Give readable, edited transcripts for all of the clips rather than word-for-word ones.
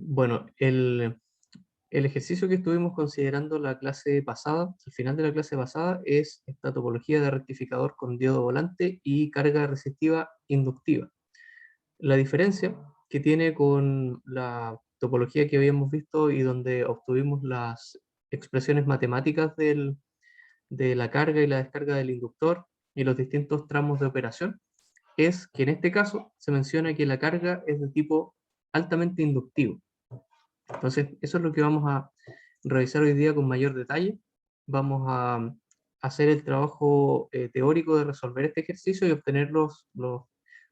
Bueno, el ejercicio que estuvimos considerando la clase pasada, al final de la clase pasada, es esta topología de rectificador con diodo volante y carga resistiva inductiva. La diferencia que tiene con la topología que habíamos visto y donde obtuvimos las expresiones matemáticas de la carga y la descarga del inductor y los distintos tramos de operación, es que en este caso se menciona que la carga es de tipo altamente inductivo. Entonces, eso es lo que vamos a revisar hoy día con mayor detalle. Vamos a hacer el trabajo teórico de resolver este ejercicio y obtener los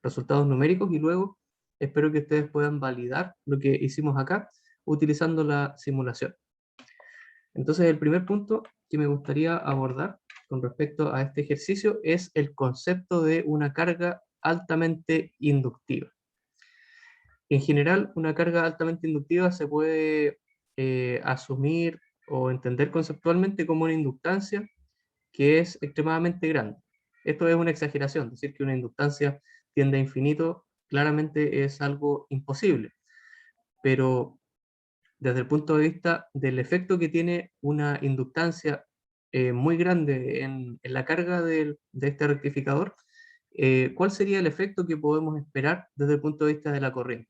resultados numéricos, y luego espero que ustedes puedan validar lo que hicimos acá utilizando la simulación. Entonces, el primer punto que me gustaría abordar con respecto a este ejercicio es el concepto de una carga altamente inductiva. En general, una carga altamente inductiva se puede asumir o entender conceptualmente como una inductancia que es extremadamente grande. Esto es una exageración, decir que una inductancia tiende a infinito claramente es algo imposible, pero desde el punto de vista del efecto que tiene una inductancia muy grande en la carga de este rectificador, ¿cuál sería el efecto que podemos esperar desde el punto de vista de la corriente?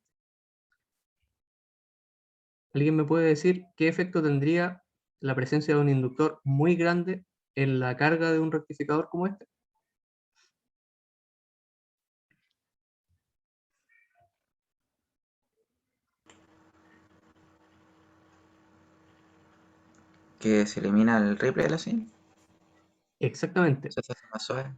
¿Alguien me puede decir qué efecto tendría la presencia de un inductor muy grande en la carga de un rectificador como este? Que se elimina el ripple de la señal. Exactamente. Se hace más suave.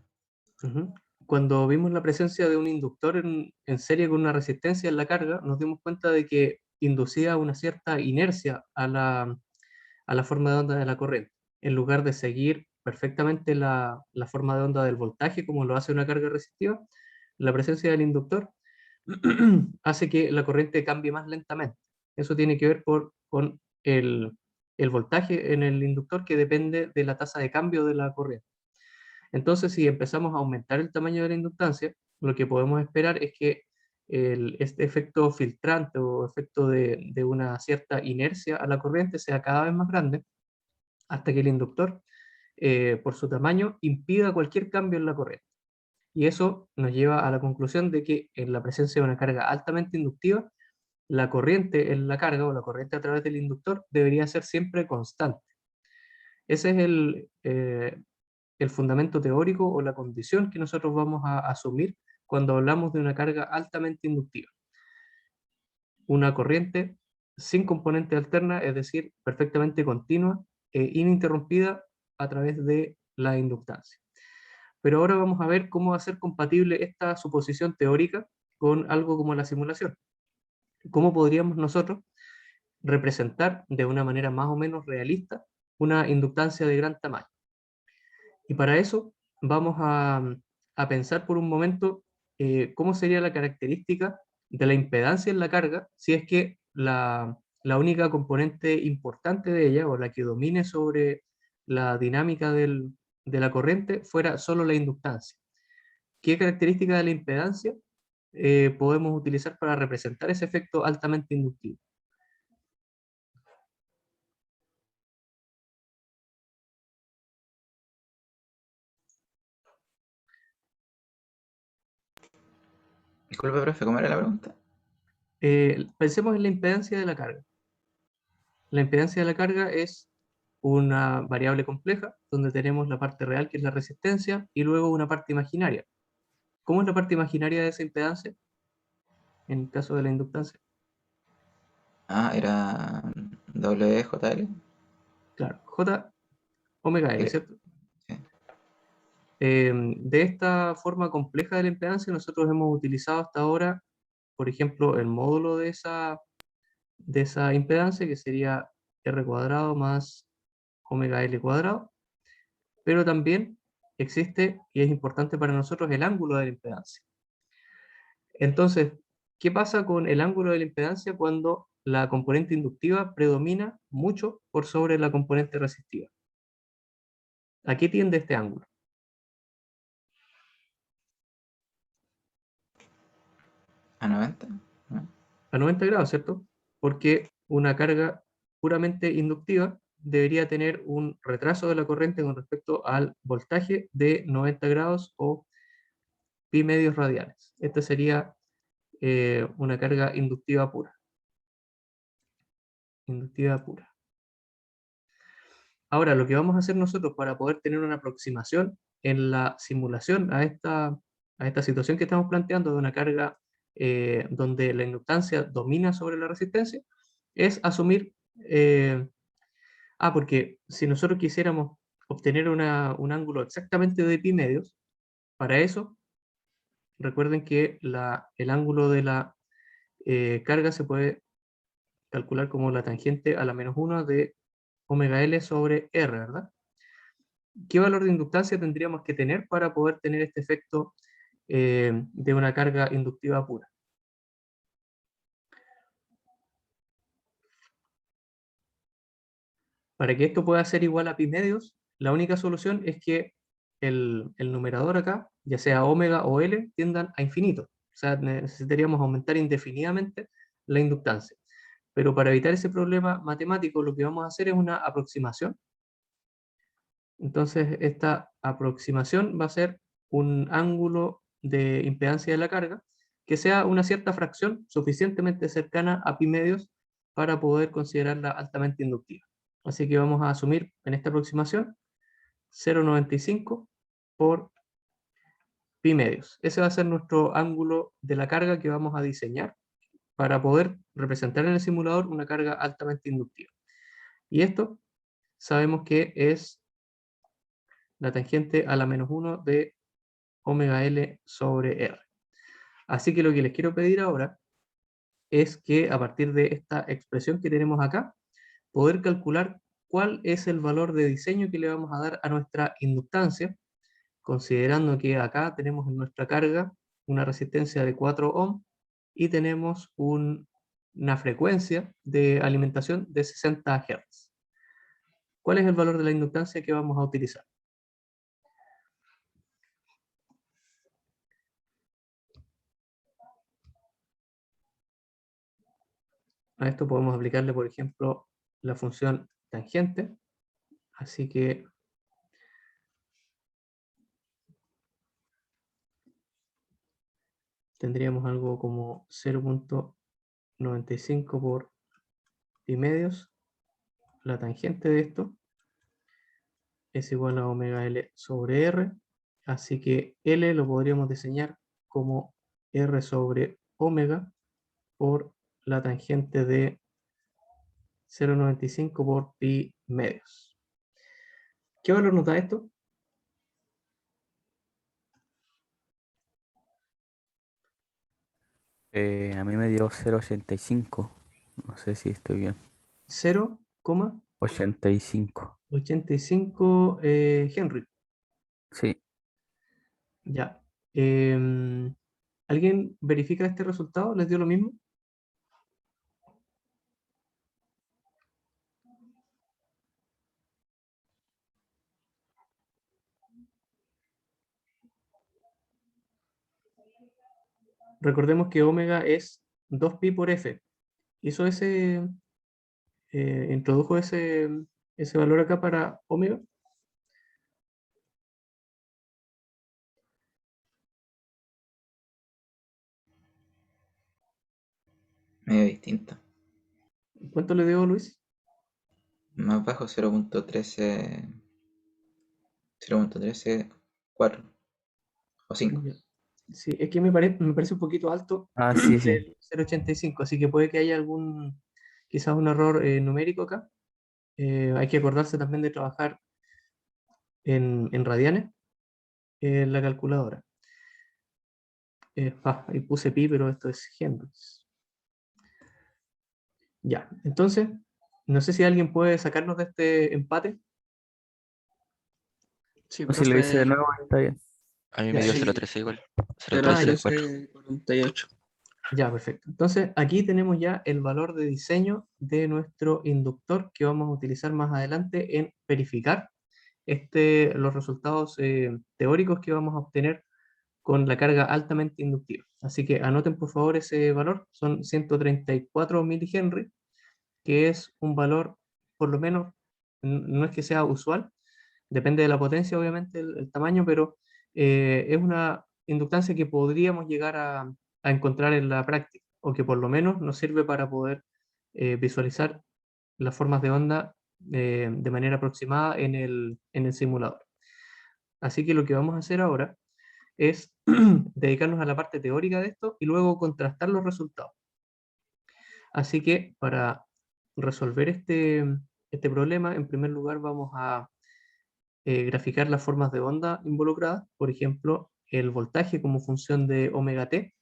Ujú. Cuando vimos la presencia de un inductor en serie con una resistencia en la carga, nos dimos cuenta de que inducía una cierta inercia a la forma de onda de la corriente, en lugar de seguir perfectamente la forma de onda del voltaje como lo hace una carga resistiva. La presencia del inductor hace que la corriente cambie más lentamente. Eso tiene que ver con el voltaje en el inductor, que depende de la tasa de cambio de la corriente. Entonces, si empezamos a aumentar el tamaño de la inductancia, lo que podemos esperar es que este efecto filtrante o efecto de una cierta inercia a la corriente sea cada vez más grande, hasta que el inductor, por su tamaño, impida cualquier cambio en la corriente. Y eso nos lleva a la conclusión de que en la presencia de una carga altamente inductiva, la corriente en la carga o la corriente a través del inductor debería ser siempre constante. Ese es el fundamento teórico o la condición que nosotros vamos a asumir cuando hablamos de una carga altamente inductiva. Una corriente sin componente alterna, es decir, perfectamente continua e ininterrumpida a través de la inductancia. Pero ahora vamos a ver cómo hacer compatible esta suposición teórica con algo como la simulación. ¿Cómo podríamos nosotros representar de una manera más o menos realista una inductancia de gran tamaño? Y para eso vamos a pensar por un momento cómo sería la característica de la impedancia en la carga si es que la única componente importante de ella o la que domine sobre la dinámica de la corriente fuera solo la inductancia. ¿Qué característica de la impedancia podemos utilizar para representar ese efecto altamente inductivo? Disculpe, profe, ¿cómo era la pregunta? Pensemos en la impedancia de la carga. La impedancia de la carga es una variable compleja donde tenemos la parte real, que es la resistencia, y luego una parte imaginaria. ¿Cómo es la parte imaginaria de esa impedancia en el caso de la inductancia? Ah, era WJL. Claro, J omega L, Sí, ¿cierto? sí. De esta forma compleja de la impedancia, nosotros hemos utilizado hasta ahora, por ejemplo, el módulo de esa impedancia, que sería R cuadrado más omega L cuadrado, pero también existe, y es importante para nosotros, el ángulo de la impedancia. Entonces, ¿qué pasa con el ángulo de la impedancia cuando la componente inductiva predomina mucho por sobre la componente resistiva? ¿A qué tiende este ángulo? A 90, ¿no? A 90 grados, ¿cierto? porque una carga puramente inductiva debería tener un retraso de la corriente con respecto al voltaje de 90 grados o pi medios radianes. Esta sería una carga inductiva pura. Inductiva pura. Ahora, lo que vamos a hacer nosotros para poder tener una aproximación en la simulación a esta situación que estamos planteando de una carga donde la inductancia domina sobre la resistencia, es asumir, porque si nosotros quisiéramos obtener un ángulo exactamente de pi medios, para eso, recuerden que el ángulo de la carga se puede calcular como la tangente a la menos 1 de omega L sobre R, ¿verdad? ¿Qué valor de inductancia tendríamos que tener para poder tener este efecto de una carga inductiva pura? Para que esto pueda ser igual a pi medios, la única solución es que el numerador acá, ya sea omega o L, tiendan a infinito. O sea, necesitaríamos aumentar indefinidamente la inductancia. Pero para evitar ese problema matemático, lo que vamos a hacer es una aproximación. Entonces, esta aproximación va a ser un ángulo de impedancia de la carga que sea una cierta fracción suficientemente cercana a pi medios para poder considerarla altamente inductiva. Así que vamos a asumir en esta aproximación 0,95 por pi medios. Ese va a ser nuestro ángulo de la carga que vamos a diseñar para poder representar en el simulador una carga altamente inductiva. Y esto sabemos que es la tangente a la menos 1 de omega L sobre R. Así que lo que les quiero pedir ahora es que a partir de esta expresión que tenemos acá, poder calcular cuál es el valor de diseño que le vamos a dar a nuestra inductancia, considerando que acá tenemos en nuestra carga una resistencia de 4 ohm y tenemos una frecuencia de alimentación de 60 Hz. ¿Cuál es el valor de la inductancia que vamos a utilizar? A esto podemos aplicarle, por ejemplo, la función tangente. Así que tendríamos algo como 0,95 por pi medios. La tangente de esto es igual a omega L sobre R. Así que L lo podríamos diseñar como R sobre omega por la tangente de 0,95 por pi medios. ¿Qué valor nos da esto? A mí me dio 0,85. No sé si estoy bien. 85. 0,85 Henry. Sí. Ya. ¿Alguien verifica este resultado? ¿Les dio lo mismo? Recordemos que omega es 2pi por f. Hizo introdujo ese valor acá para omega. Medio distinto. ¿Cuánto le dio Luis? Más bajo 0.13. 0.134 o 5. Ya. Sí, es que me parece un poquito alto Ah, sí, sí. el 0,85, así que puede que haya quizás un error numérico acá. Hay que acordarse también de trabajar en radianes en la calculadora. Ahí puse pi, pero esto es Henrys. Ya, entonces, no sé si alguien puede sacarnos de este empate. Sí, No, si lo hice de profe, nuevo, está bien. A mí Ya, me dio sí, 0.13 igual. Ah, ya. 0.13.4. 0.1348. Ya, perfecto. Entonces, aquí tenemos ya el valor de diseño de nuestro inductor que vamos a utilizar más adelante en verificar los resultados teóricos que vamos a obtener con la carga altamente inductiva. Así que anoten por favor ese valor, son 134 milihenry, que es un valor, por lo menos, no es que sea usual, depende de la potencia obviamente, el tamaño, pero es una inductancia que podríamos llegar a encontrar en la práctica, o que por lo menos nos sirve para poder visualizar las formas de onda de manera aproximada en el simulador. Así que lo que vamos a hacer ahora es dedicarnos a la parte teórica de esto y luego contrastar los resultados. Así que para resolver este problema, en primer lugar vamos a graficar las formas de onda involucradas, por ejemplo, el voltaje como función de omega t.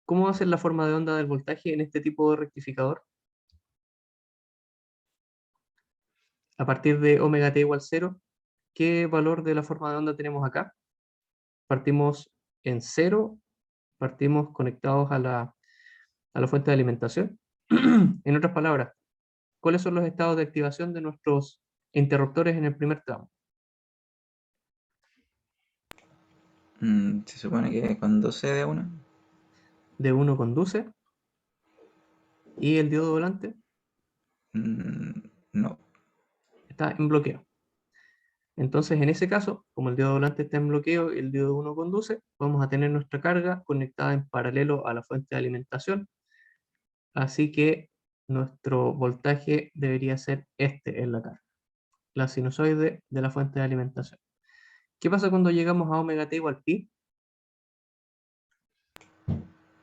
¿Cómo va a ser la forma de onda del voltaje en este tipo de rectificador? A partir de omega t igual 0, ¿qué valor de la forma de onda tenemos acá? Partimos en 0, partimos conectados a la fuente de alimentación. En otras palabras, ¿cuáles son los estados de activación de nuestros interruptores en el primer tramo? Se supone que conduce de una. D1 conduce y el diodo volante No. está en bloqueo. Entonces, en ese caso, como el diodo volante está en bloqueo y el diodo 1 conduce, vamos a tener nuestra carga conectada en paralelo a la fuente de alimentación. Así que nuestro voltaje debería ser este en la carga, la sinusoide de la fuente de alimentación. ¿Qué pasa cuando llegamos a omega t igual pi?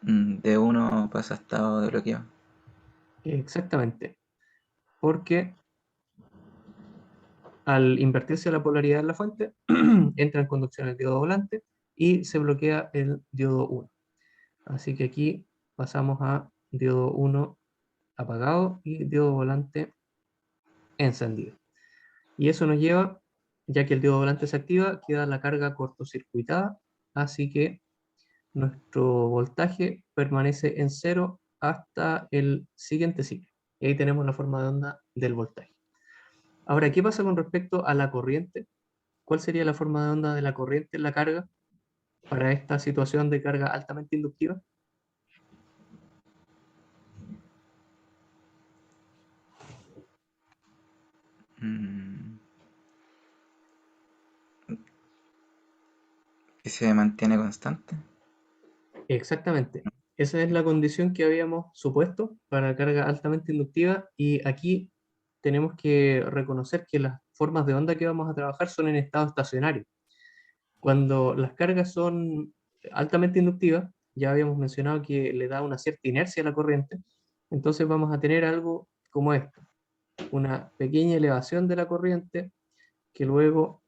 De uno pasa a estado de bloqueo. Exactamente, porque al invertirse la polaridad en la fuente, entra en conducción el diodo volante y se bloquea el diodo 1. Así que aquí pasamos a diodo 1 apagado y diodo volante encendido. Y eso nos lleva, ya que el diodo volante se activa, queda la carga cortocircuitada, así que nuestro voltaje permanece en 0 hasta el siguiente ciclo. Y ahí tenemos la forma de onda del voltaje. Ahora, ¿qué pasa con respecto a la corriente? ¿Cuál sería la forma de onda de la corriente en la carga para esta situación de carga altamente inductiva? Mm, ¿Y se mantiene constante? Exactamente. Esa es la condición que habíamos supuesto para carga altamente inductiva y aquí tenemos que reconocer que las formas de onda que vamos a trabajar son en estado estacionario. Cuando las cargas son altamente inductivas, ya habíamos mencionado que le da una cierta inercia a la corriente, entonces vamos a tener algo como esto, una pequeña elevación de la corriente que luego,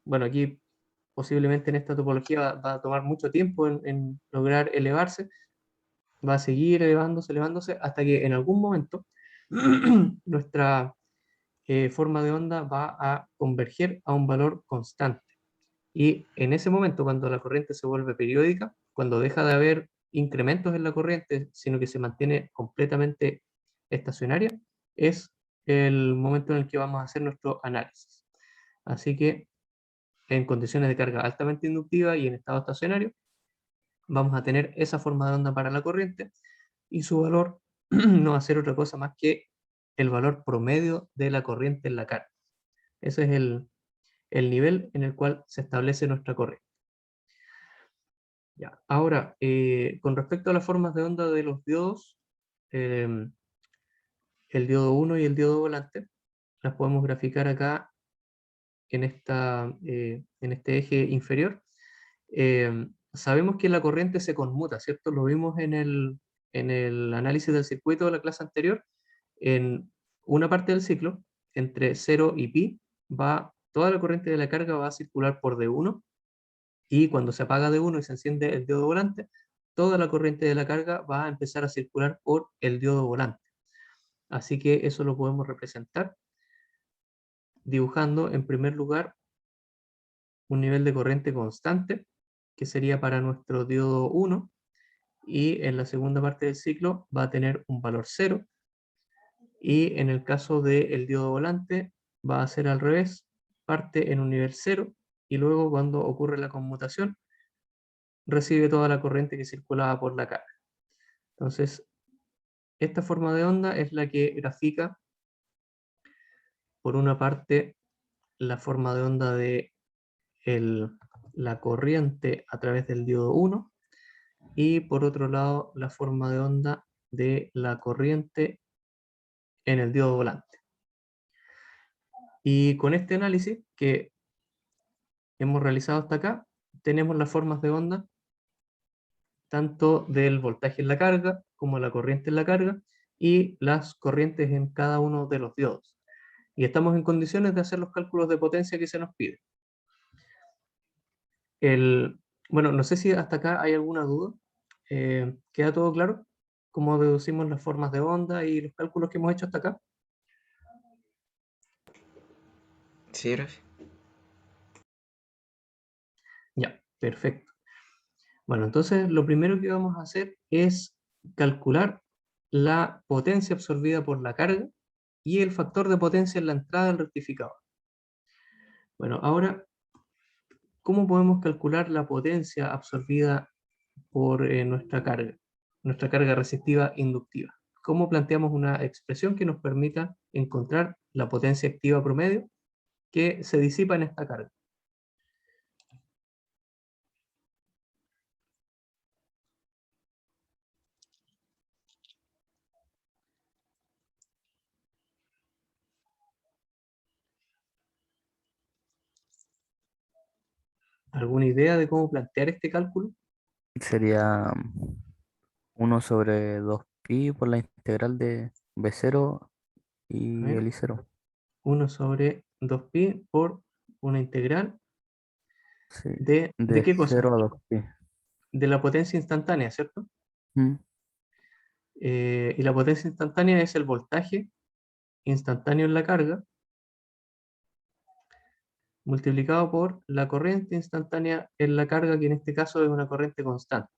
bueno, aquí posiblemente en esta topología va a tomar mucho tiempo en lograr elevarse, va a seguir elevándose, elevándose, hasta que en algún momento nuestra forma de onda va a converger a un valor constante. Y en ese momento, cuando la corriente se vuelve periódica, cuando deja de haber incrementos en la corriente, sino que se mantiene completamente estacionaria, es el momento en el que vamos a hacer nuestro análisis. Así que en condiciones de carga altamente inductiva y en estado estacionario, vamos a tener esa forma de onda para la corriente y su valor no va a ser otra cosa más que el valor promedio de la corriente en la carga. Ese es el nivel en el cual se establece nuestra corriente. Ya. Ahora, con respecto a las formas de onda de los diodos, el diodo 1 y el diodo volante, las podemos graficar acá en este eje inferior. Sabemos que la corriente se conmuta, ¿cierto? Lo vimos en el análisis del circuito de la clase anterior. En una parte del ciclo, entre 0 y pi, toda la corriente de la carga va a circular por D1, y cuando se apaga D1 y se enciende el diodo volante, toda la corriente de la carga va a empezar a circular por el diodo volante. Así que eso lo podemos representar dibujando en primer lugar un nivel de corriente constante, que sería para nuestro diodo 1, y en la segunda parte del ciclo va a tener un valor 0, y en el caso del diodo volante va a ser al revés, parte en un nivel 0, y luego cuando ocurre la conmutación recibe toda la corriente que circulaba por la carga. Entonces, esta forma de onda es la que grafica, por una parte, la forma de onda de la corriente a través del diodo 1 y por otro lado la forma de onda de la corriente en el diodo volante. Y con este análisis que hemos realizado hasta acá, tenemos las formas de onda tanto del voltaje en la carga como la corriente en la carga y las corrientes en cada uno de los diodos. Y estamos en condiciones de hacer los cálculos de potencia que se nos pide. Bueno, no sé si hasta acá hay alguna duda. ¿Queda todo claro? ¿Cómo deducimos las formas de onda y los cálculos que hemos hecho hasta acá? Sí, profe. Ya, perfecto. Bueno, entonces lo primero que vamos a hacer es calcular la potencia absorbida por la carga y el factor de potencia en la entrada del rectificador. Bueno, ahora, ¿cómo podemos calcular la potencia absorbida por nuestra carga resistiva inductiva? ¿Cómo planteamos una expresión que nos permita encontrar la potencia activa promedio que se disipa en esta carga? ¿Alguna idea de cómo plantear este cálculo? Sería 1/2pi por la integral de B0 A y ver, el I0. 1 sobre 2pi por una integral Sí, ¿de de qué cosa? 0 a 2pi. De la potencia instantánea, ¿cierto? Mm, Y la potencia instantánea es el voltaje instantáneo en la carga multiplicado por la corriente instantánea en la carga, que en este caso es una corriente constante.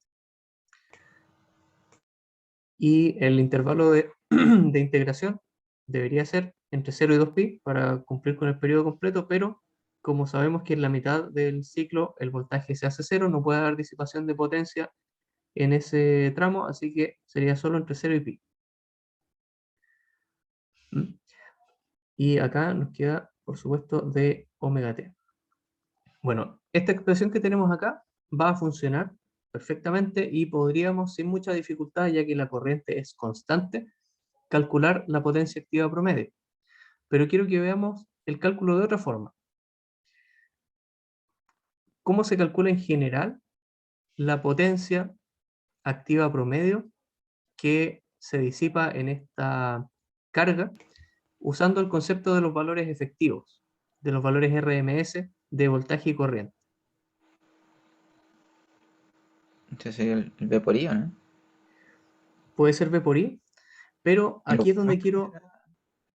Y el intervalo de integración debería ser entre 0 y 2pi para cumplir con el periodo completo, pero como sabemos que en la mitad del ciclo el voltaje se hace cero, no puede haber disipación de potencia en ese tramo, así que sería solo entre 0 y pi. ¿Mm? Y acá nos queda, por supuesto, de omega t. Bueno, esta expresión que tenemos acá va a funcionar perfectamente y podríamos, sin mucha dificultad, ya que la corriente es constante, calcular la potencia activa promedio. Pero quiero que veamos el cálculo de otra forma. ¿Cómo se calcula en general la potencia activa promedio que se disipa en esta carga usando el concepto de los valores efectivos, de los valores RMS de voltaje y corriente? Entonces sería el B por I, ¿o no? Puede ser V por I, pero ¿Lo aquí es donde podemos quiero... cambiar?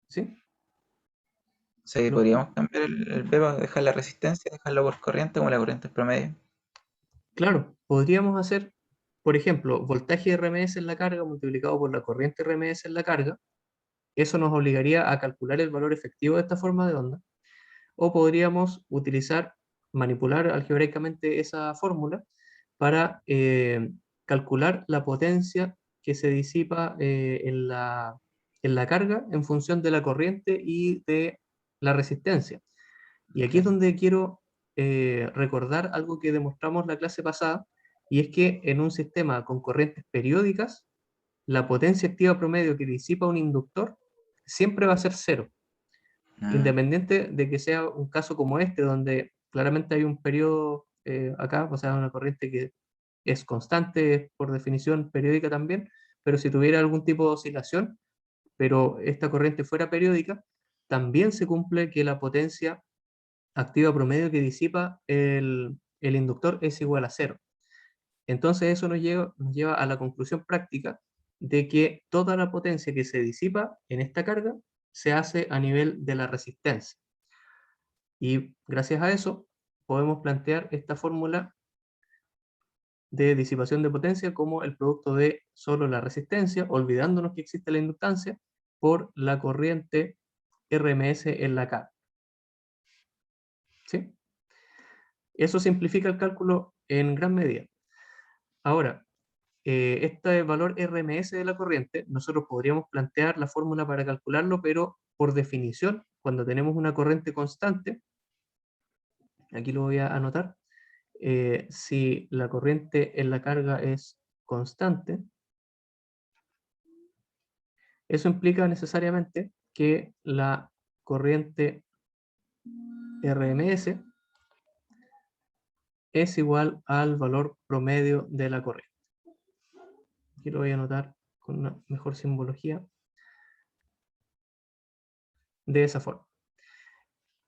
¿Sí? O sea, que Lo- podríamos cambiar el B para dejar la resistencia, dejarlo por corriente como la corriente es promedio. claro, podríamos hacer, por ejemplo, voltaje RMS en la carga multiplicado por la corriente RMS en la carga. Eso nos obligaría a calcular el valor efectivo de esta forma de onda. O podríamos manipular algebraicamente esa fórmula para calcular la potencia que se disipa en la carga en función de la corriente y de la resistencia. Y aquí es Claro. donde quiero recordar algo que demostramos la clase pasada, y es que en un sistema con corrientes periódicas, la potencia activa promedio que disipa un inductor siempre va a ser cero, Ah, independiente de que sea un caso como este, donde claramente hay un periodo acá, o sea, una corriente que es constante, es por definición periódica también, pero si tuviera algún tipo de oscilación, pero esta corriente fuera periódica, también se cumple que la potencia activa promedio que disipa el inductor es igual a cero. Entonces eso nos lleva a la conclusión práctica de que toda la potencia que se disipa en esta carga se hace a nivel de la resistencia. Y gracias a eso podemos plantear esta fórmula de disipación de potencia como el producto de solo la resistencia, olvidándonos que existe la inductancia, por la corriente RMS en la carga. ¿Sí? Eso simplifica el cálculo en gran medida. Ahora, este valor RMS de la corriente, nosotros podríamos plantear la fórmula para calcularlo, pero por definición, cuando tenemos una corriente constante, aquí lo voy a anotar, si la corriente en la carga es constante, eso implica necesariamente que la corriente RMS es igual al valor promedio de la corriente. Aquí lo voy a anotar con una mejor simbología, de esa forma.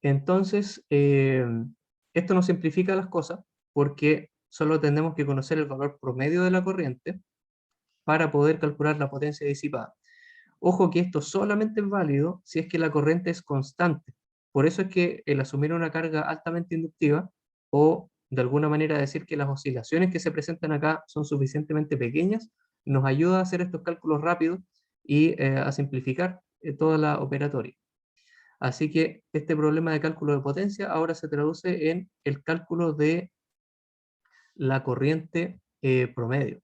Entonces, esto nos simplifica las cosas porque solo tenemos que conocer el valor promedio de la corriente para poder calcular la potencia disipada. Ojo que esto solamente es válido si es que la corriente es constante. Por eso es que el asumir una carga altamente inductiva, o de alguna manera decir que las oscilaciones que se presentan acá son suficientemente pequeñas, nos ayuda a hacer estos cálculos rápidos y a simplificar toda la operatoria. Así que este problema de cálculo de potencia ahora se traduce en el cálculo de la corriente promedio.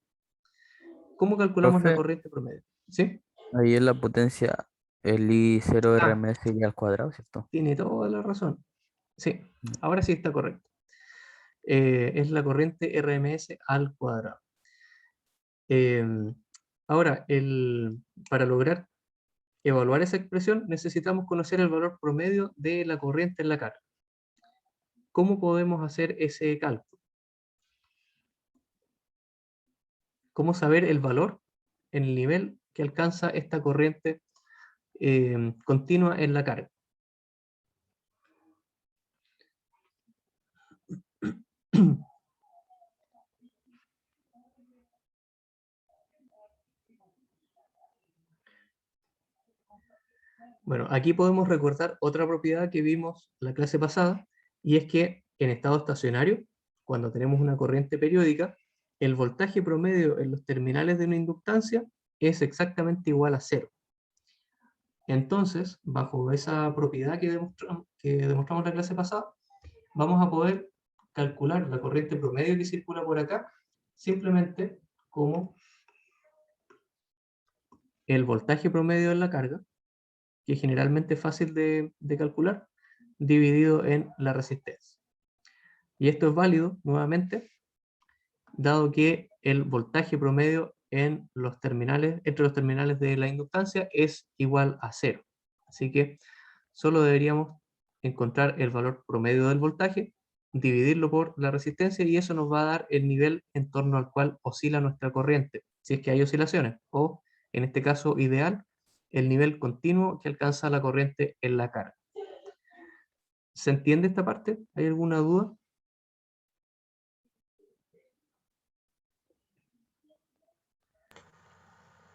¿Cómo calculamos la Profe, corriente promedio? ¿Sí? ahí en la potencia el I0 Ah, RMS y al cuadrado, ¿cierto? tiene toda la razón. Sí, Mm. ahora sí está correcto. Es la corriente RMS al cuadrado. Ahora, para lograr evaluar esa expresión necesitamos conocer el valor promedio de la corriente en la carga. ¿Cómo podemos hacer ese cálculo? ¿Cómo saber el valor en el nivel que alcanza esta corriente continua en la carga? Bueno, aquí podemos recordar otra propiedad que vimos la clase pasada, y es que en estado estacionario, cuando tenemos una corriente periódica, el voltaje promedio en los terminales de una inductancia es exactamente igual a cero. Entonces, bajo esa propiedad que demostramos en la clase pasada, vamos a poder calcular la corriente promedio que circula por acá simplemente como el voltaje promedio en la carga, que generalmente es fácil de calcular, dividido en la resistencia. Y esto es válido, nuevamente, dado que el voltaje promedio en los terminales, entre los terminales de la inductancia es igual a cero. Así que solo deberíamos encontrar el valor promedio del voltaje, dividirlo por la resistencia, y eso nos va a dar el nivel en torno al cual oscila nuestra corriente, si es que hay oscilaciones, o en este caso ideal, el nivel continuo que alcanza la corriente en la carga. ¿Se entiende esta parte? ¿Hay alguna duda?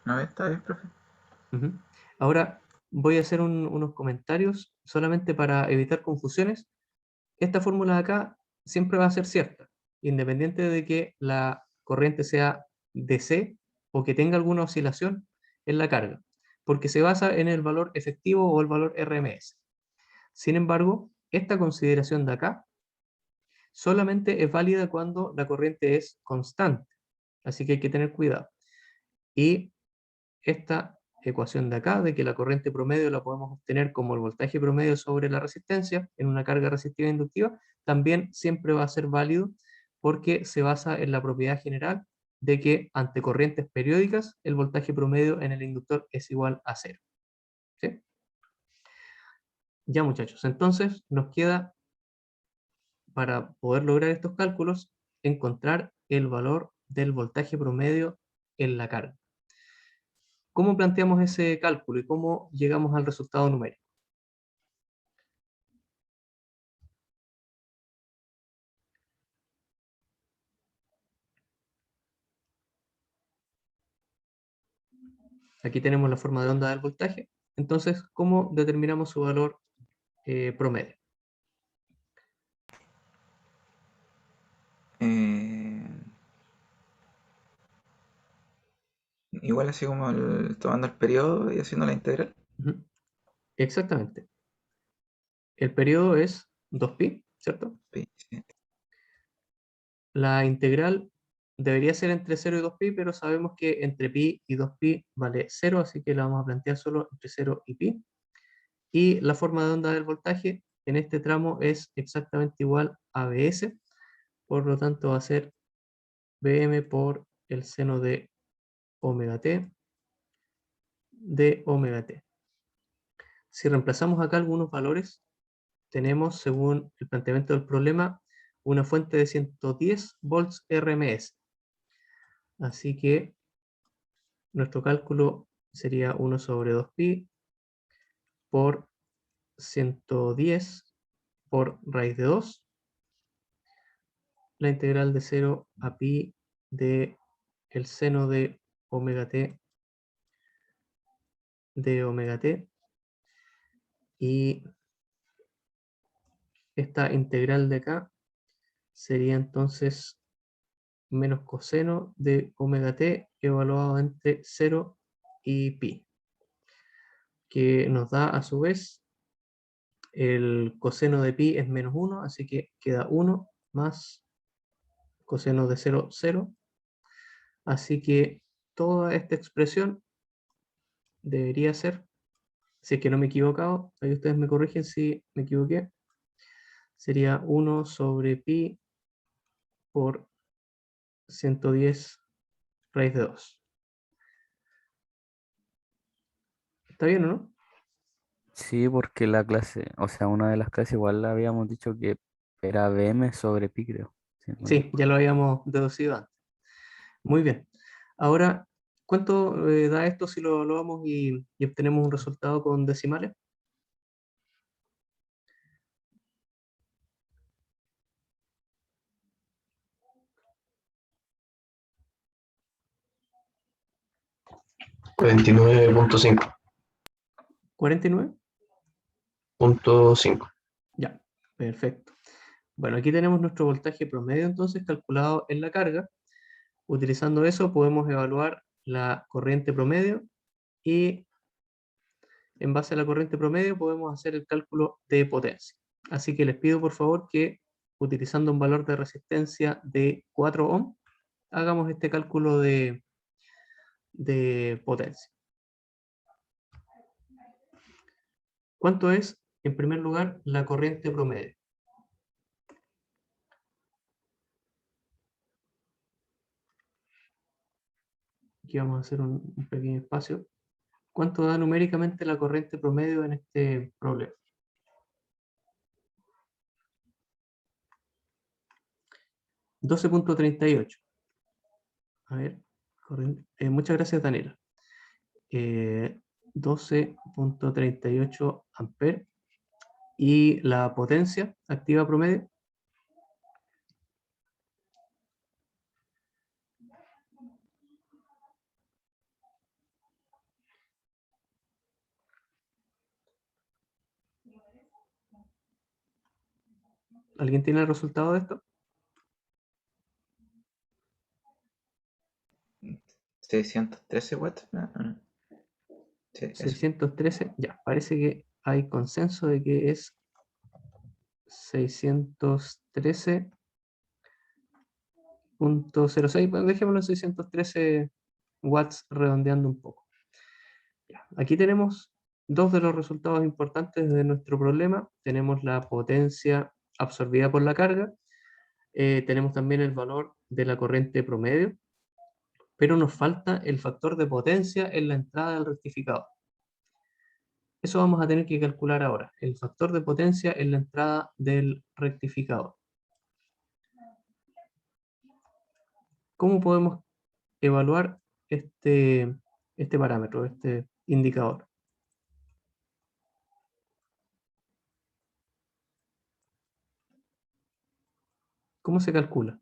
No, está bien, profe. Ujú. Ahora voy a hacer unos comentarios solamente para evitar confusiones. Esta fórmula de acá siempre va a ser cierta, independiente de que la corriente sea DC o que tenga alguna oscilación en la carga, porque se basa en el valor efectivo o el valor RMS. Sin embargo, esta consideración de acá solamente es válida cuando la corriente es constante, así que hay que tener cuidado. Y esta ecuación de acá, de que la corriente promedio la podemos obtener como el voltaje promedio sobre la resistencia en una carga resistiva inductiva, también siempre va a ser válido porque se basa en la propiedad general de que ante corrientes periódicas el voltaje promedio en el inductor es igual a cero. ¿Sí? Ya, muchachos, entonces nos queda, para poder lograr estos cálculos, encontrar el valor del voltaje promedio en la carga. ¿Cómo planteamos ese cálculo y cómo llegamos al resultado numérico? Aquí tenemos la forma de onda del voltaje. Entonces, ¿cómo determinamos su valor promedio? Eh, igual así como tomando el periodo y haciendo la integral. Ujú. Exactamente. El periodo es 2pi, ¿cierto? Sí, sí. La integral debería ser entre 0 y 2pi, pero sabemos que entre pi y 2pi vale 0, así que la vamos a plantear solo entre 0 y pi. Y la forma de onda del voltaje en este tramo es exactamente igual a Bs, por lo tanto va a ser Bm por el seno de omega t de omega t. Si reemplazamos acá algunos valores, tenemos, según el planteamiento del problema, una fuente de 110 volts RMS. Así que nuestro cálculo sería 1 sobre 2pi por 110 por raíz de 2, la integral de 0 a pi de el seno de omega t de omega t, y esta integral de acá sería entonces menos coseno de omega t evaluado entre 0 y pi, que nos da a su vez el coseno de pi es menos 1, así que queda 1 más coseno de 0, 0. Así que toda esta expresión debería ser, si es que no me he equivocado, ahí ustedes me corrigen si me equivoqué, sería 1 sobre pi por 110 raíz de 2. ¿Está bien o no? Sí, porque la clase, o sea, una de las clases igual la habíamos dicho que era BM sobre pi, creo. Sí, no me Sí, equivoco. ya lo habíamos deducido antes. Muy bien. Ahora, ¿cuánto da esto si lo vamos y obtenemos un resultado con decimales? Veintinueve punto cinco. 49. Punto cinco. Ya, perfecto. Bueno, aquí tenemos nuestro voltaje promedio entonces calculado en la carga. Utilizando eso podemos evaluar la corriente promedio y en base a la corriente promedio podemos hacer el cálculo de potencia. Así que les pido por favor que utilizando un valor de resistencia de 4 ohm, hagamos este cálculo de potencia. ¿Cuánto es, en primer lugar, la corriente promedio? Aquí vamos a hacer un pequeño espacio. ¿Cuánto da numéricamente la corriente promedio en este problema? 12.38. A ver, muchas gracias, Daniela. 12.38 amperes. ¿Y la potencia activa promedio? ¿Alguien tiene el resultado de esto? 613 watts. Sí, eso. 613. Ya, parece que hay consenso de que es 613.06. Bueno, dejémoslo en 613 watts redondeando un poco. Ya, aquí tenemos dos de los resultados importantes de nuestro problema. Tenemos la potencia absorbida por la carga. Tenemos también el valor de la corriente promedio, pero nos falta el factor de potencia en la entrada del rectificador. Eso vamos a tener que calcular ahora, el factor de potencia en la entrada del rectificador. ¿Cómo podemos evaluar este parámetro, este indicador? ¿Cómo se calcula?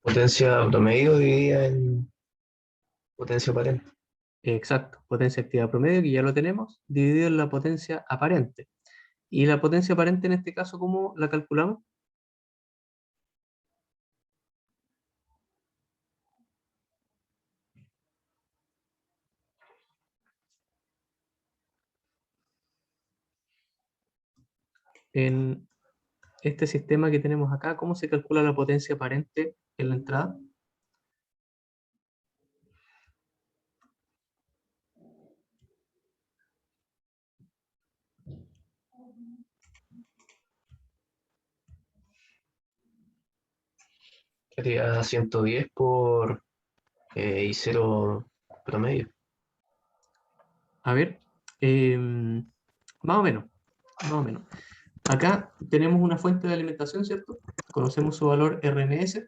Potencia promedio dividida en potencia aparente. Exacto, potencia activa promedio, que ya lo tenemos, dividido en la potencia aparente. ¿Y la potencia aparente en este caso cómo la calculamos? en este sistema que tenemos acá, ¿cómo se calcula la potencia aparente en la entrada? Sería 110 por I0 promedio. A ver, más o menos, más o menos. Acá tenemos una fuente de alimentación, ¿cierto? Conocemos su valor RMS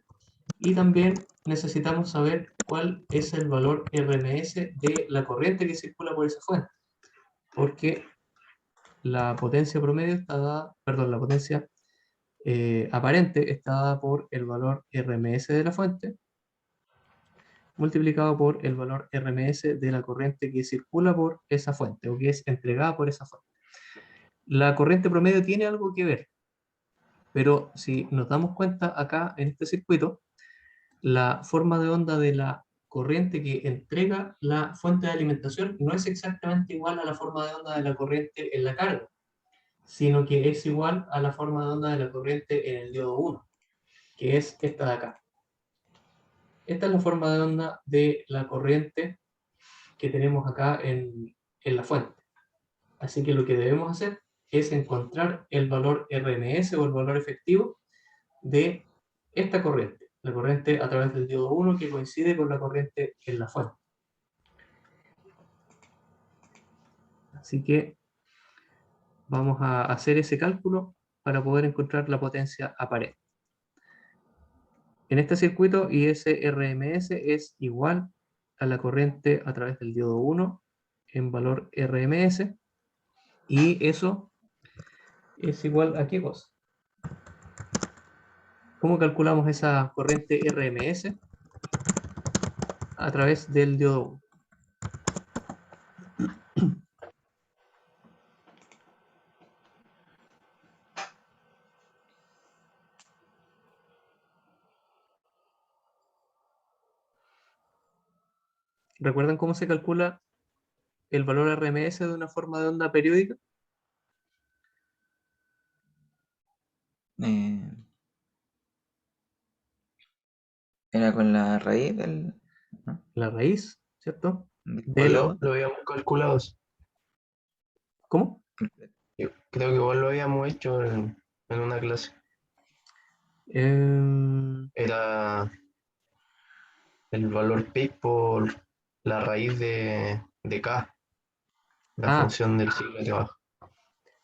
y también necesitamos saber cuál es el valor RMS de la corriente que circula por esa fuente, porque la potencia promedio está dada, perdón, la potencia aparente está dada por el valor RMS de la fuente multiplicado por el valor RMS de la corriente que circula por esa fuente o que es entregada por esa fuente. La corriente promedio tiene algo que ver, pero si nos damos cuenta acá en este circuito, la forma de onda de la corriente que entrega la fuente de alimentación no es exactamente igual a la forma de onda de la corriente en la carga, sino que es igual a la forma de onda de la corriente en el diodo 1, que es esta de acá. Esta es la forma de onda de la corriente que tenemos acá en la fuente. Así que lo que debemos hacer es encontrar el valor RMS o el valor efectivo de esta corriente, la corriente a través del diodo 1 que coincide con la corriente en la fuente. Así que vamos a hacer ese cálculo para poder encontrar la potencia aparente. En este circuito, ese RMS es igual a la corriente a través del diodo 1 en valor RMS, y eso es igual a ¿qué cosa? ¿Cómo calculamos esa corriente RMS a través del diodo 1? ¿Recuerdan cómo se calcula el valor RMS de una forma de onda periódica? Eh, Era con la raíz del... ¿no? La raíz, ¿cierto? ¿Cuál Del, lado? Lo habíamos calculado. ¿cómo? Yo creo que igual lo habíamos hecho en una clase. Em, Era el valor peak por la raíz de K, la ah, función del ciclo de trabajo.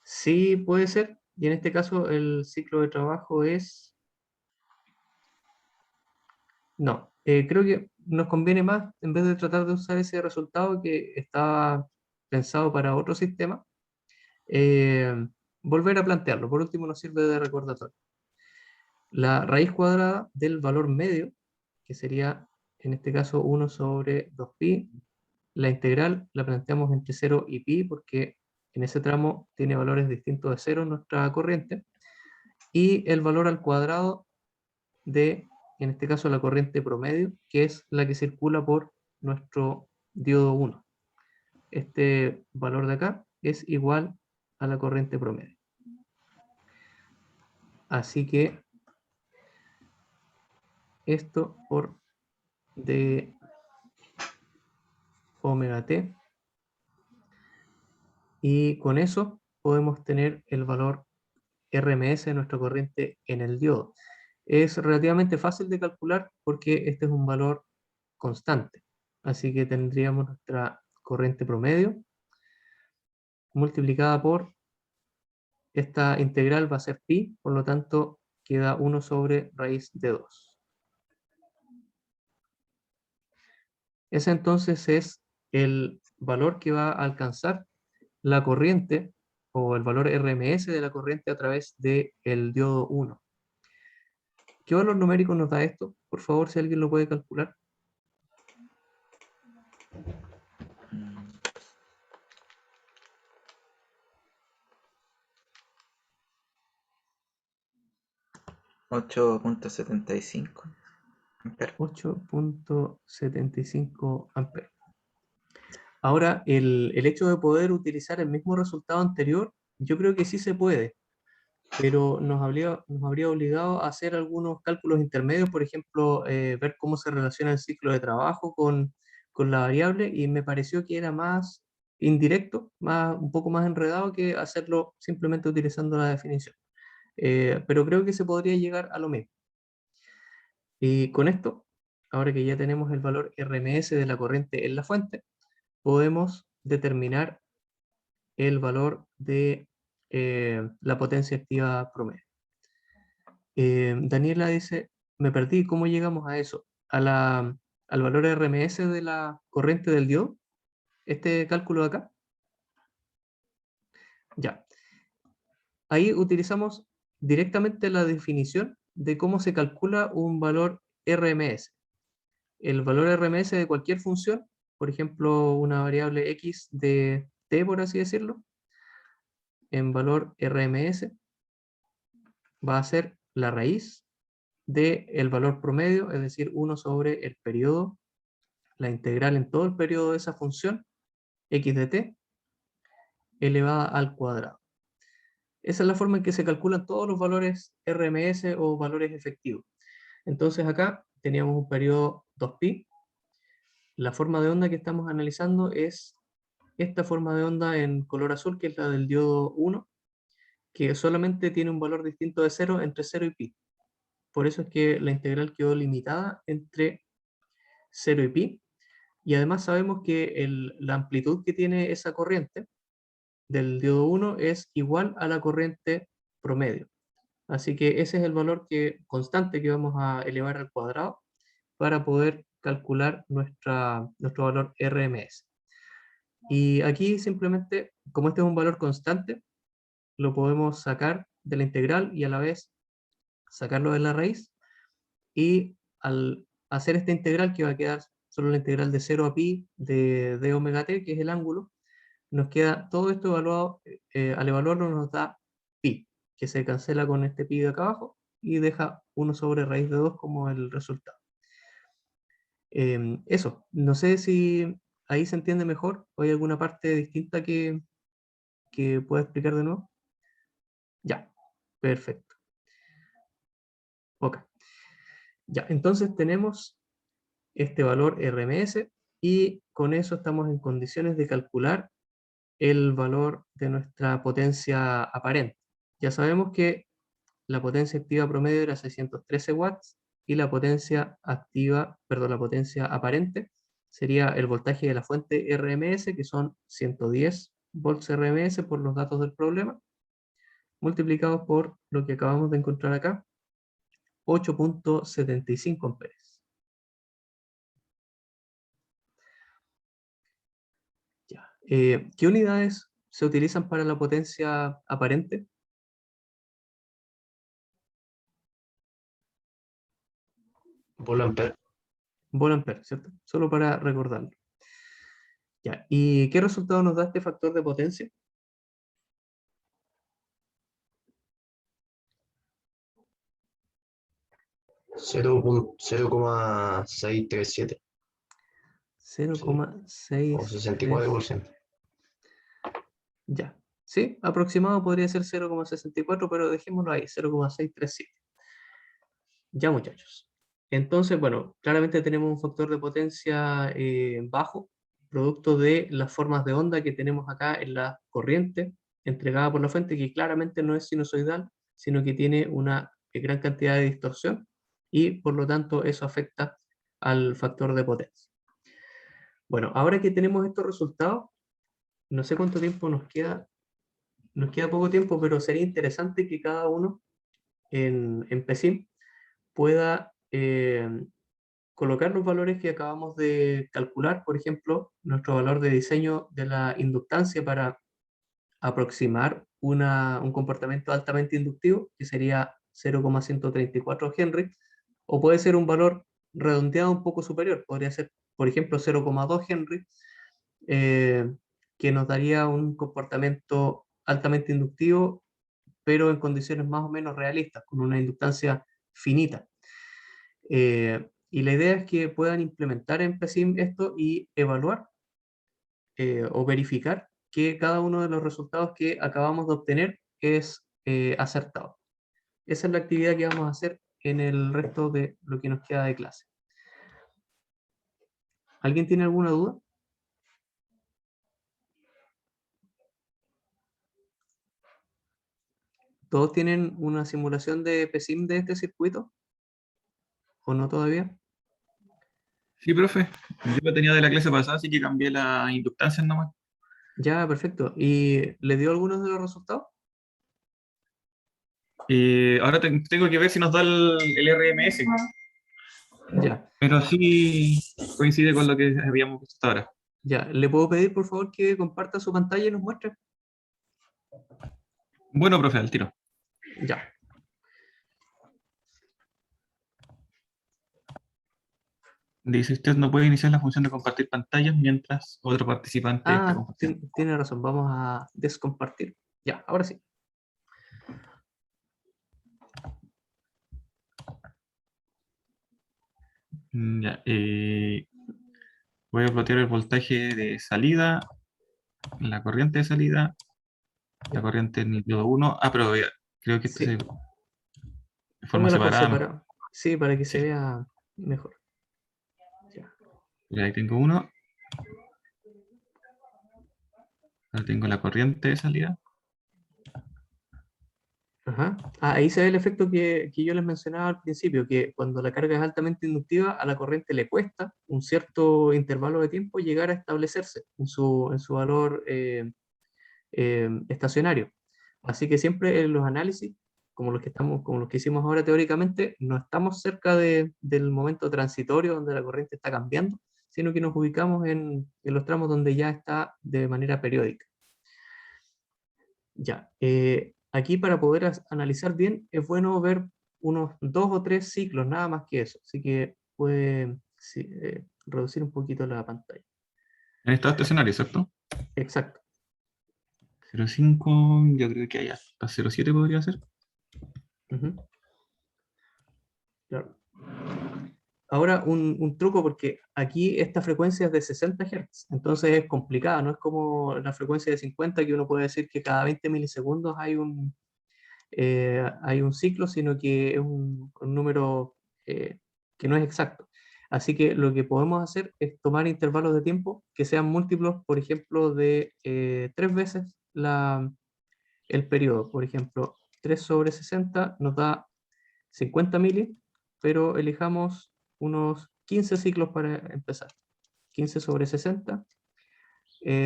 sí puede ser. Y en este caso el ciclo de trabajo es... No, creo que nos conviene más, en vez de tratar de usar ese resultado que estaba pensado para otro sistema, eh, volver a plantearlo. Por último, nos sirve de recordatorio. La raíz cuadrada del valor medio, que sería en este caso 1 sobre 2pi, la integral la planteamos entre 0 y pi porque en ese tramo tiene valores distintos de 0 nuestra corriente, y el valor al cuadrado de, en este caso, la corriente promedio, que es la que circula por nuestro diodo 1. Este valor de acá es igual a la corriente promedio. Así que esto por de omega t, y con eso podemos tener el valor RMS de nuestra corriente en el diodo. Es relativamente fácil de calcular porque este es un valor constante. Así que tendríamos nuestra corriente promedio multiplicada por esta integral, va a ser pi, por lo tanto queda 1 sobre raíz de 2. Ese entonces es el valor que va a alcanzar la corriente o el valor RMS de la corriente a través del diodo 1. ¿Qué valor numérico nos da esto? Por favor, si alguien lo puede calcular. 8.75 amperes. 8.75 amperes. Ahora, el hecho de poder utilizar el mismo resultado anterior, yo creo que sí se puede. pero nos habría obligado a hacer algunos cálculos intermedios, por ejemplo, ver cómo se relaciona el ciclo de trabajo con la variable, y me pareció que era más indirecto, un poco más enredado que hacerlo simplemente utilizando la definición. Pero creo que se podría llegar a lo mismo. Y con esto, ahora que ya tenemos el valor RMS de la corriente en la fuente, podemos determinar el valor de la potencia activa promedio. Daniela dice, me perdí, ¿cómo llegamos a eso? Al valor RMS de la corriente del diodo, este cálculo de acá. Ya. Ahí utilizamos directamente la definición de cómo se calcula un valor RMS. El valor RMS de cualquier función, por ejemplo, una variable x de t, por así decirlo, en valor RMS va a ser la raíz del valor promedio, es decir, 1 sobre el periodo, la integral en todo el periodo de esa función, x de t, elevada al cuadrado. Esa es la forma en que se calculan todos los valores RMS o valores efectivos. Entonces acá teníamos un periodo 2π. La forma de onda que estamos analizando es esta forma de onda en color azul, que es la del diodo 1, que solamente tiene un valor distinto de 0 entre 0 y π. Por eso es que la integral quedó limitada entre 0 y π. Y además sabemos que la amplitud que tiene esa corriente del diodo 1 es igual a la corriente promedio. Así que ese es el valor constante que vamos a elevar al cuadrado para poder calcular nuestro valor RMS. Y aquí simplemente, como este es un valor constante, lo podemos sacar de la integral y a la vez sacarlo de la raíz. Y al hacer esta integral, que va a quedar solo la integral de 0 a pi de d omega t, que es el ángulo, nos queda todo esto evaluado, al evaluarlo nos da pi, que se cancela con este pi de acá abajo y deja 1 sobre raíz de 2 como el resultado. Eso, no sé si ahí se entiende mejor o hay alguna parte distinta que pueda explicar de nuevo. Ya, perfecto. Ok. Ya, entonces tenemos este valor RMS y con eso estamos en condiciones de calcular el valor de nuestra potencia aparente. Ya sabemos que la potencia activa promedio era 613 watts y la potencia activa, perdón, la potencia aparente sería el voltaje de la fuente RMS, que son 110 volts RMS por los datos del problema, multiplicados por lo que acabamos de encontrar acá, 8.75 amperes. Ya. ¿Qué unidades se utilizan para la potencia aparente? Volt-ampere. Volt-ampere, ¿cierto? Solo para recordarlo. Ya. ¿Y qué resultado nos da este factor de potencia? Cero 0,637 o 0,63. 64%. Ya. Sí, aproximado podría ser 0,64, pero dejémoslo ahí, 0,637. Ya, muchachos. Entonces, bueno, claramente tenemos un factor de potencia bajo, producto de las formas de onda que tenemos acá en la corriente entregada por la fuente, que claramente no es sinusoidal, sino que tiene una gran cantidad de distorsión y por lo tanto eso afecta al factor de potencia. Bueno, ahora que tenemos estos resultados, no sé cuánto tiempo nos queda poco tiempo, pero sería interesante que cada uno en PESIM pueda colocar los valores que acabamos de calcular, por ejemplo, nuestro valor de diseño de la inductancia para aproximar un comportamiento altamente inductivo, que sería 0,134 Henry, o puede ser un valor redondeado un poco superior, podría ser, por ejemplo, 0,2 Henry, eh, que nos daría un comportamiento altamente inductivo, pero en condiciones más o menos realistas, con una inductancia finita. Y la idea es que puedan implementar en PESIM esto y evaluar o verificar que cada uno de los resultados que acabamos de obtener es acertado. Esa es la actividad que vamos a hacer en el resto de lo que nos queda de clase. ¿Alguien tiene alguna duda? ¿Todos tienen una simulación de PSIM de este circuito? ¿O no todavía? Sí, profe. Yo lo tenía de la clase pasada, así que cambié la inductancia nomás. Ya, perfecto. ¿Y le dio algunos de los resultados? Ahora tengo que ver si nos da el RMS, Ya, pero sí coincide con lo que habíamos visto hasta ahora. ya. ¿Le puedo pedir, por favor, que comparta su pantalla y nos muestre? Bueno, profe, al tiro. Ya. Dice, usted no puede iniciar la función de compartir pantallas mientras otro participante está Ah, compartiendo. tiene razón. Vamos a descompartir. Ya, ahora sí. Ya, voy a plotear el voltaje de salida, la corriente de salida, la corriente en nítido 1. Ah, pero creo que esto Sí, se de forma póngala por separada mejor. separado. Sí, para que se Sí, vea mejor. Ya. ya ahí tengo uno. Ahora tengo la corriente de salida. Ajá. Ah, ahí se ve el efecto que yo les mencionaba al principio, que cuando la carga es altamente inductiva, a la corriente le cuesta un cierto intervalo de tiempo llegar a establecerse en su valor estacionario. Así que siempre en los análisis, como los que hicimos ahora teóricamente, no estamos cerca del momento transitorio donde la corriente está cambiando, sino que nos ubicamos en los tramos donde ya está de manera periódica. Ya, aquí para poder analizar bien es bueno ver unos 2 o 3 ciclos, nada más que eso. Así que puede sí, reducir un poquito la pantalla. En estado estacionario, ¿cierto? Exacto. 0,5, yo creo que hay hasta 0,7 podría ser. Ujú, claro. Ahora un truco, porque aquí esta frecuencia es de 60 Hz, entonces es complicada, no es como la frecuencia de 50 que uno puede decir que cada 20 milisegundos hay un ciclo, sino que es un número que no es exacto. Así que lo que podemos hacer es tomar intervalos de tiempo que sean múltiplos, por ejemplo, de 3 veces el periodo. Por ejemplo, 3 sobre 60 nos da 50 mili, pero elijamos unos 15 ciclos para empezar. 15 sobre 60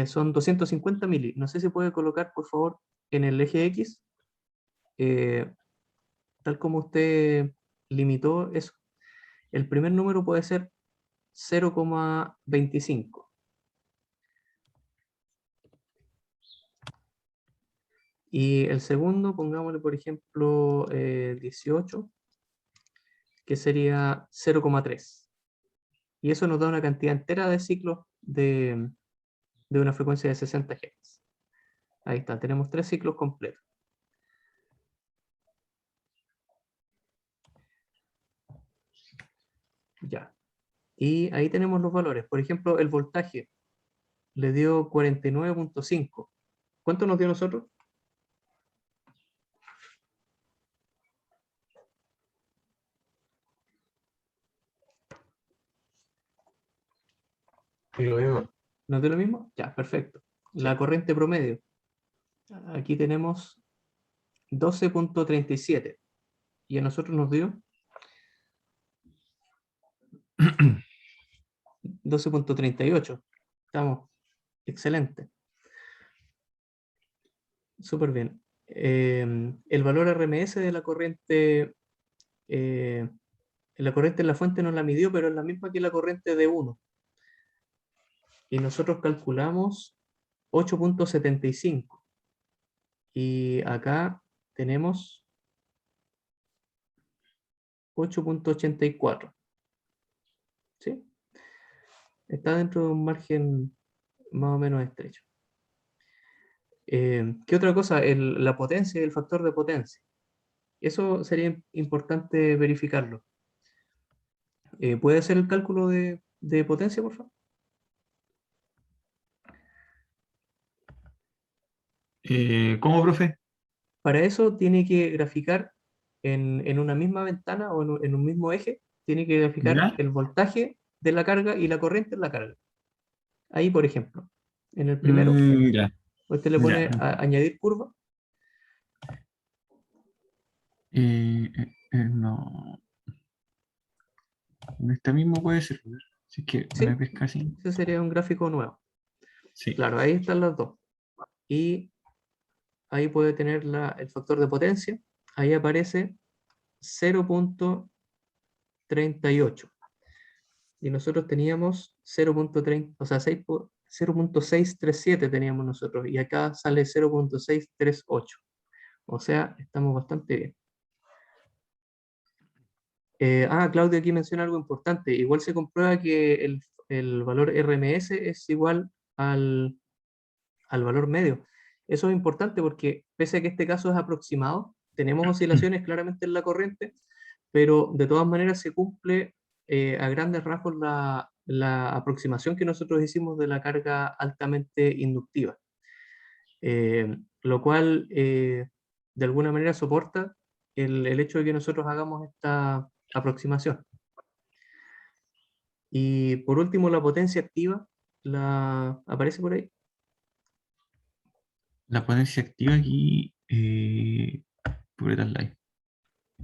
son 250 mili. No sé si puede colocar, por favor, en el eje X, eh, tal como usted limitó eso. El primer número puede ser 0,25. Y el segundo, pongámosle, por ejemplo, 18, que sería 0,3. Y eso nos da una cantidad entera de ciclos de una frecuencia de 60 Hz. Ahí está, tenemos 3 ciclos completos. Ya. Y ahí tenemos los valores. Por ejemplo, el voltaje le dio 49,5. ¿Cuánto nos dio nosotros? Y lo mismo. ¿Nos dio lo mismo? Ya, perfecto. La Sí. corriente promedio. Aquí tenemos 12,37. Y a nosotros nos dio 12,38. Estamos excelente. Súper bien. El valor RMS de la corriente en la fuente no la midió, pero es la misma que la corriente de 1. Y nosotros calculamos 8,75. Y acá tenemos 8,84. ¿Sí? Está dentro de un margen más o menos estrecho. ¿Qué otra cosa? La potencia y el factor de potencia. Eso sería importante verificarlo. ¿Puede hacer el cálculo de potencia, por favor? ¿Cómo, profe? Para eso tiene que graficar en una misma ventana o en un mismo eje, tiene que graficar ¿Ya? el voltaje de la carga y la corriente en la carga. Ahí, por ejemplo, en el primero, Ya, usted le ya. pone añadir curva. No, en este mismo puede ser. Si es que me Sí, pesca así. ese sería un gráfico nuevo. Sí. Claro, ahí están las dos. Y ahí puede tener el factor de potencia. Ahí aparece 0.38. Y nosotros teníamos 0.30, o sea, 0.637 teníamos nosotros. Y acá sale 0.638. O sea, estamos bastante bien. Claudia aquí menciona algo importante. Igual se comprueba que el valor RMS es igual al valor medio. Eso es importante porque pese a que este caso es aproximado, tenemos oscilaciones claramente en la corriente, pero de todas maneras se cumple a grandes rasgos la aproximación que nosotros hicimos de la carga altamente inductiva, lo cual de alguna manera soporta el hecho de que nosotros hagamos esta aproximación. Y por último, la potencia activa, ¿aparece por ahí? La potencia activa aquí. Pureta Live.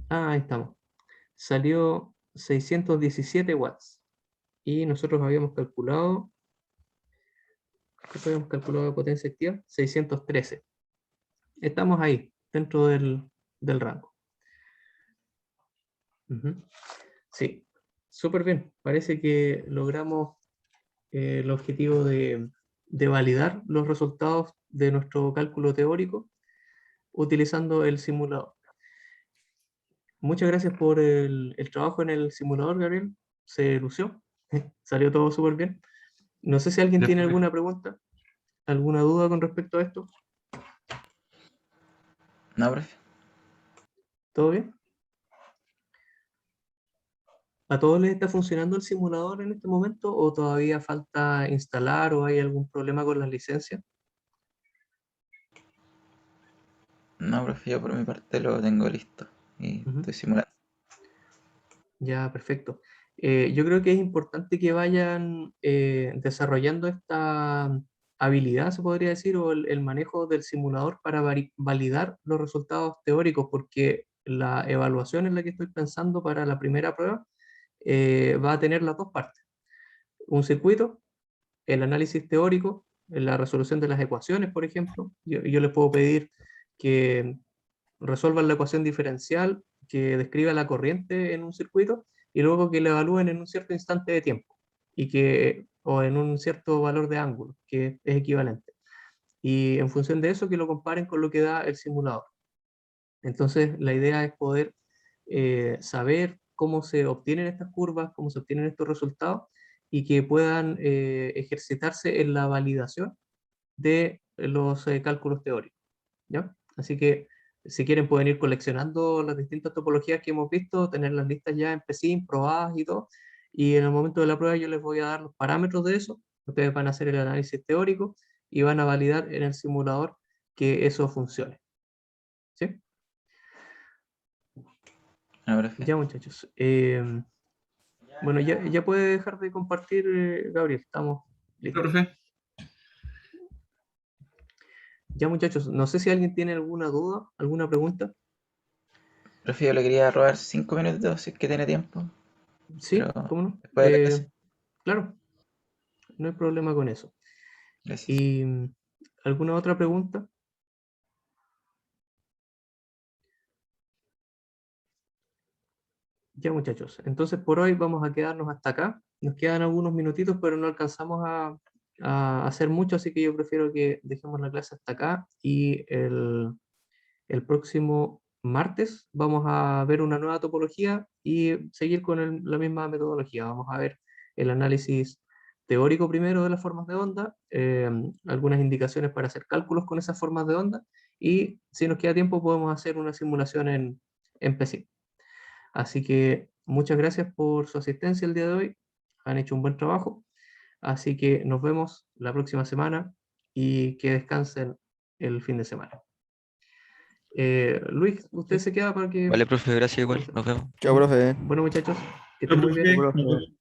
Ahí estamos. Salió 617 watts. Y nosotros habíamos calculado, ¿qué habíamos calculado de potencia activa? 613. Estamos ahí, dentro del rango. Ujú. Sí, súper bien. Parece que logramos el objetivo de validar los resultados de nuestro cálculo teórico utilizando el simulador. Muchas gracias por el trabajo en el simulador, Gabriel. Se lució. Salió todo súper bien. No sé si alguien Ya, tiene profe. alguna pregunta, alguna duda con respecto a esto. No, profe. ¿Todo bien? ¿A todos les está funcionando el simulador en este momento o todavía falta instalar o hay algún problema con las licencias? No, profe, yo por mi parte lo tengo listo. Y Ujú. estoy simulando. Ya, perfecto. Yo creo que es importante que vayan desarrollando esta habilidad, se podría decir, o el manejo del simulador para validar los resultados teóricos, porque la evaluación en la que estoy pensando para la primera prueba va a tener las dos partes. Un circuito, el análisis teórico, la resolución de las ecuaciones, por ejemplo. Yo les puedo pedir que resuelvan la ecuación diferencial que describa la corriente en un circuito y luego que la evalúen en un cierto instante de tiempo o en un cierto valor de ángulo que es equivalente. Y en función de eso que lo comparen con lo que da el simulador. Entonces la idea es poder saber cómo se obtienen estas curvas, cómo se obtienen estos resultados y que puedan ejercitarse en la validación de los cálculos teóricos. ¿Ya? Así que si quieren pueden ir coleccionando las distintas topologías que hemos visto, tener las listas ya en PSIM, probadas y todo, y en el momento de la prueba yo les voy a dar los parámetros de eso, ustedes van a hacer el análisis teórico y van a validar en el simulador que eso funcione. ¿Sí? No, profe. Ya muchachos. Bueno, ya puede dejar de compartir, Gabriel, estamos listos. Profe. Ya muchachos, no sé si alguien tiene alguna duda, alguna pregunta. Profe, yo le quería robar 5 minutos si es que tiene tiempo. Sí, Pero ¿cómo no? después de la clase. Claro, no hay problema con eso. Gracias. ¿Y alguna otra pregunta? Ya muchachos, entonces por hoy vamos a quedarnos hasta acá. Nos quedan algunos minutitos, pero no alcanzamos a hacer mucho, así que yo prefiero que dejemos la clase hasta acá y el próximo martes vamos a ver una nueva topología y seguir con la misma metodología. Vamos a ver el análisis teórico primero de las formas de onda, algunas indicaciones para hacer cálculos con esas formas de onda y si nos queda tiempo podemos hacer una simulación en PSIM. Así que muchas gracias por su asistencia el día de hoy. Han hecho un buen trabajo. Así que nos vemos la próxima semana y que descansen el fin de semana. Luis, usted se queda para que... Vale, profe, gracias igual. Nos vemos. Chao, profe. Bueno, muchachos, que estén muy bien. Profe, profe.